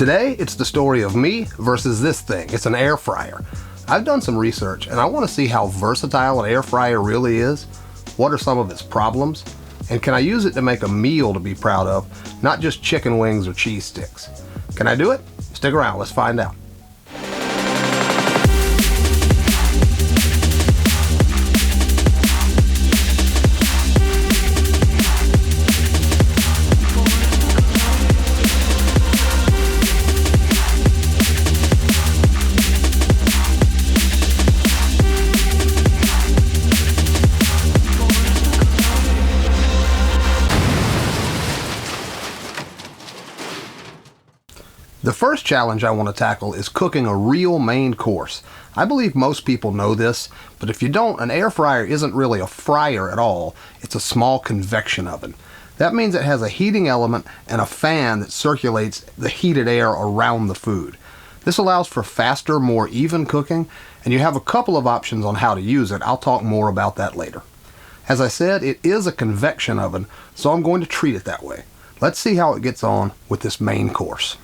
Today, it's the story of me versus this thing. It's an air fryer. I've done some research and I want to see how versatile an air fryer really is. What are some of its problems? And can I use it to make a meal to be proud of, not just chicken wings or cheese sticks? Can I do it? Stick around, let's find out. The first challenge I want to tackle is cooking a real main course. I believe most people know this, but if you don't, an air fryer isn't really a fryer at all. It's a small convection oven. That means it has a heating element and a fan that circulates the heated air around the food. This allows for faster, more even cooking, and you have a couple of options on how to use it. I'll talk more about that later. As I said, it is a convection oven, so I'm going to treat it that way. Let's see how it gets on with this main course.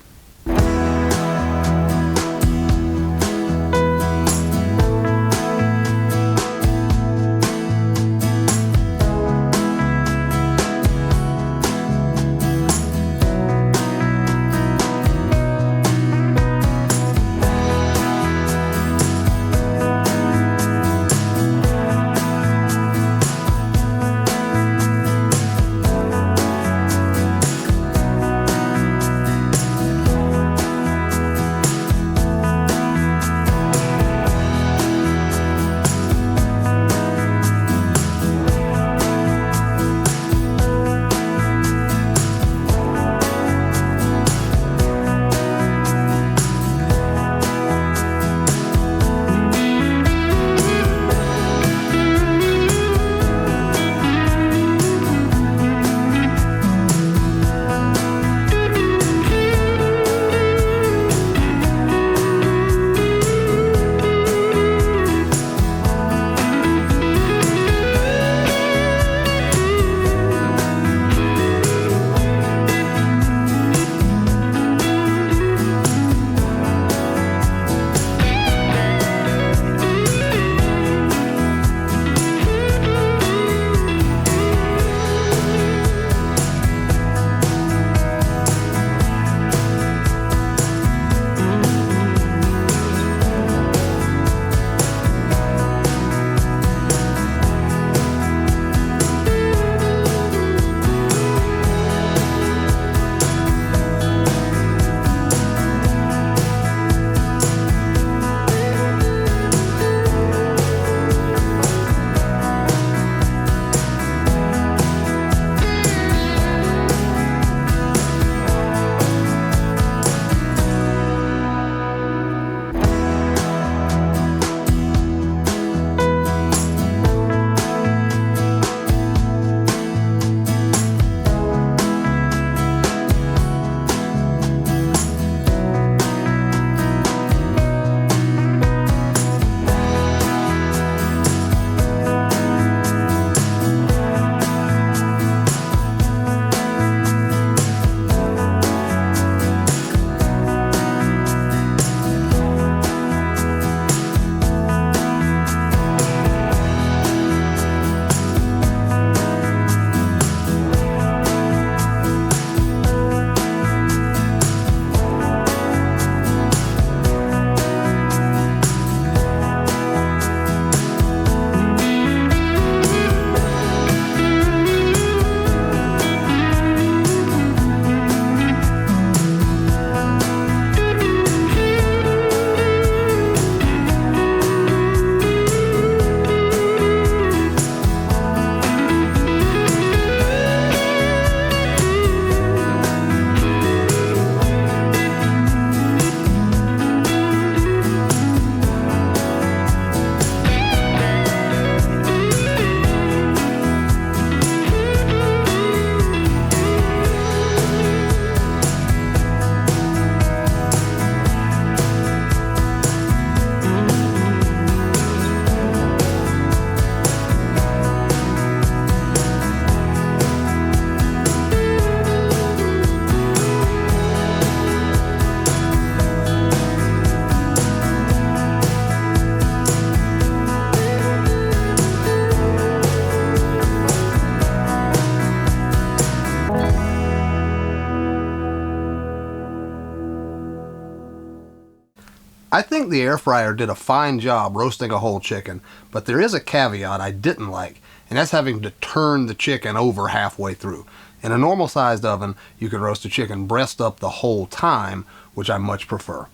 I think the air fryer did a fine job roasting a whole chicken, but there is a caveat I didn't like, and that's having to turn the chicken over halfway through. In a normal sized oven, you can roast a chicken breast up the whole time, which I much prefer.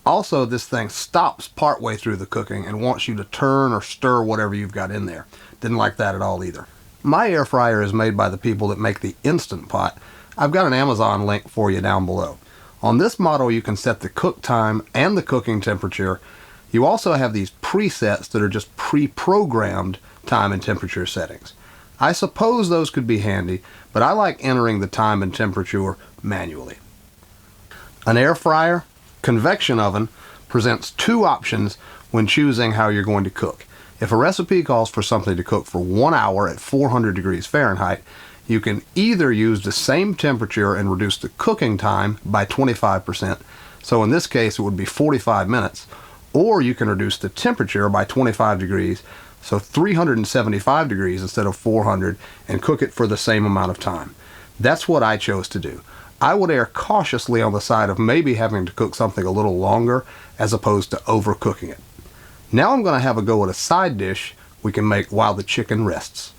Also, this thing stops partway through the cooking and wants you to turn or stir whatever you've got in there. Didn't like that at all either. My air fryer is made by the people that make the Instant Pot. I've got an Amazon link for you down below. On this model, you can set the cook time and the cooking temperature. You also have these presets that are just pre-programmed time and temperature settings. I suppose those could be handy, but I like entering the time and temperature manually. An air fryer, convection oven presents two options when choosing how you're going to cook. If a recipe calls for something to cook for 1 hour at 400 degrees Fahrenheit, you can either use the same temperature and reduce the cooking time by 25%, so in this case it would be 45 minutes, or you can reduce the temperature by 25 degrees, so 375 degrees instead of 400, and cook it for the same amount of time. That's what I chose to do. I would err cautiously on the side of maybe having to cook something a little longer as opposed to overcooking it. Now I'm going to have a go at a side dish we can make while the chicken rests.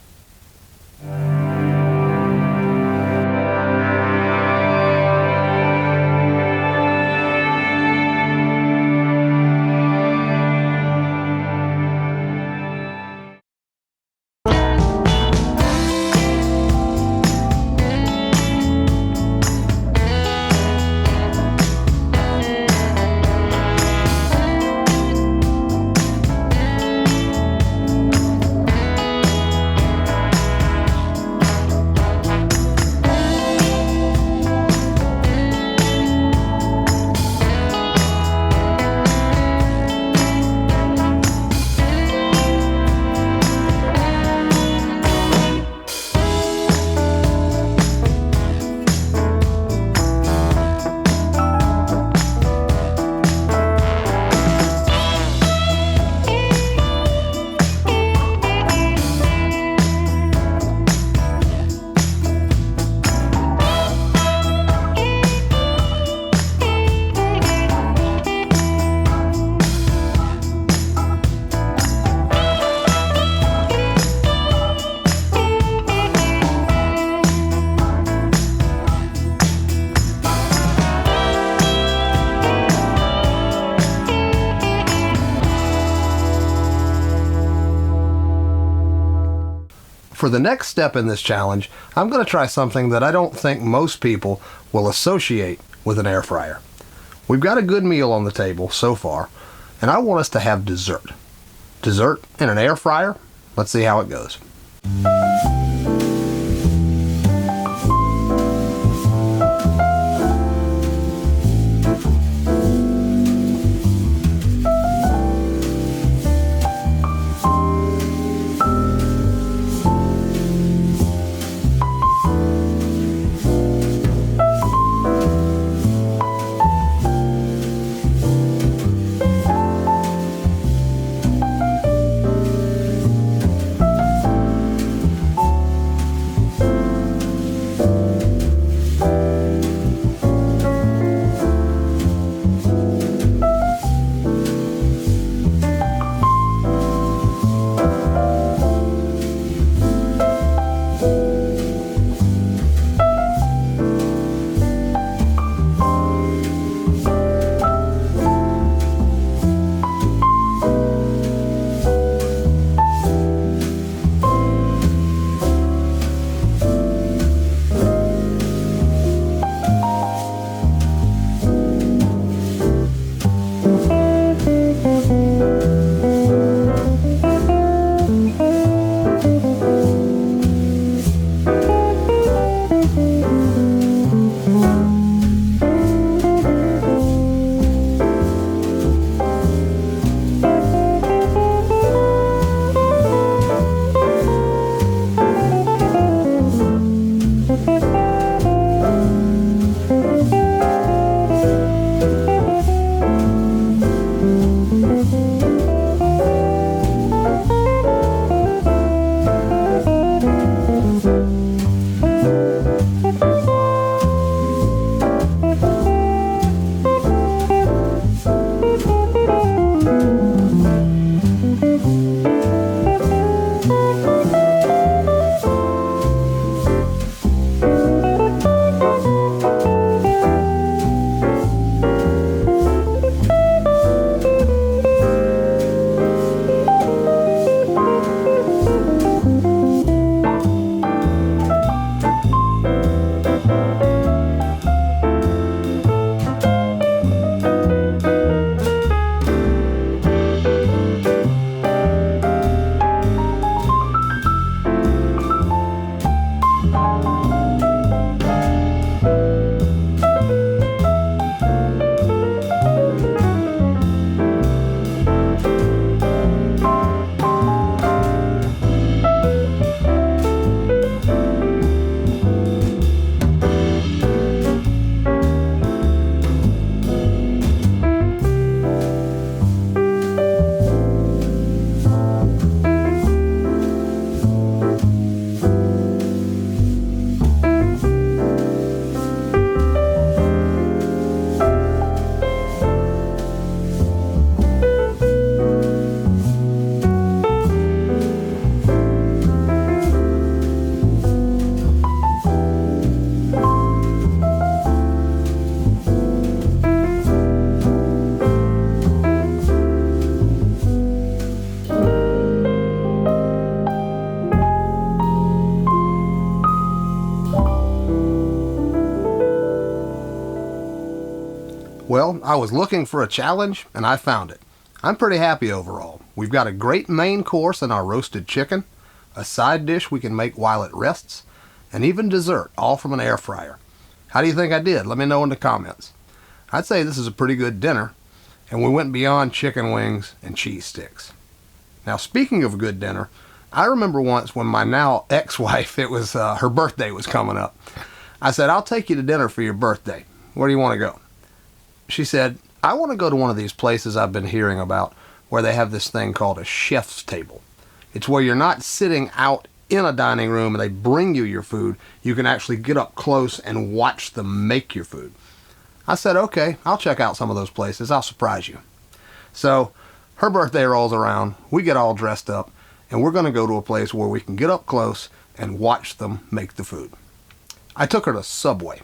For the next step in this challenge, I'm going to try something that I don't think most people will associate with an air fryer. We've got a good meal on the table so far, and I want us to have dessert. Dessert in an air fryer? Let's see how it goes. Well, I was looking for a challenge, and I found it. I'm pretty happy overall. We've got a great main course in our roasted chicken, a side dish we can make while it rests, and even dessert, all from an air fryer. How do you think I did? Let me know in the comments. I'd say this is a pretty good dinner, and we went beyond chicken wings and cheese sticks. Now, speaking of good dinner, I remember once when my now ex-wife, it was her birthday was coming up. I said, I'll take you to dinner for your birthday. Where do you want to go? She said, I want to go to one of these places I've been hearing about where they have this thing called a chef's table. It's where you're not sitting out in a dining room and they bring you your food. You can actually get up close and watch them make your food. I said, okay, I'll check out some of those places. I'll surprise you. So her birthday rolls around, we get all dressed up, and we're going to go to a place where we can get up close and watch them make the food. I took her to Subway.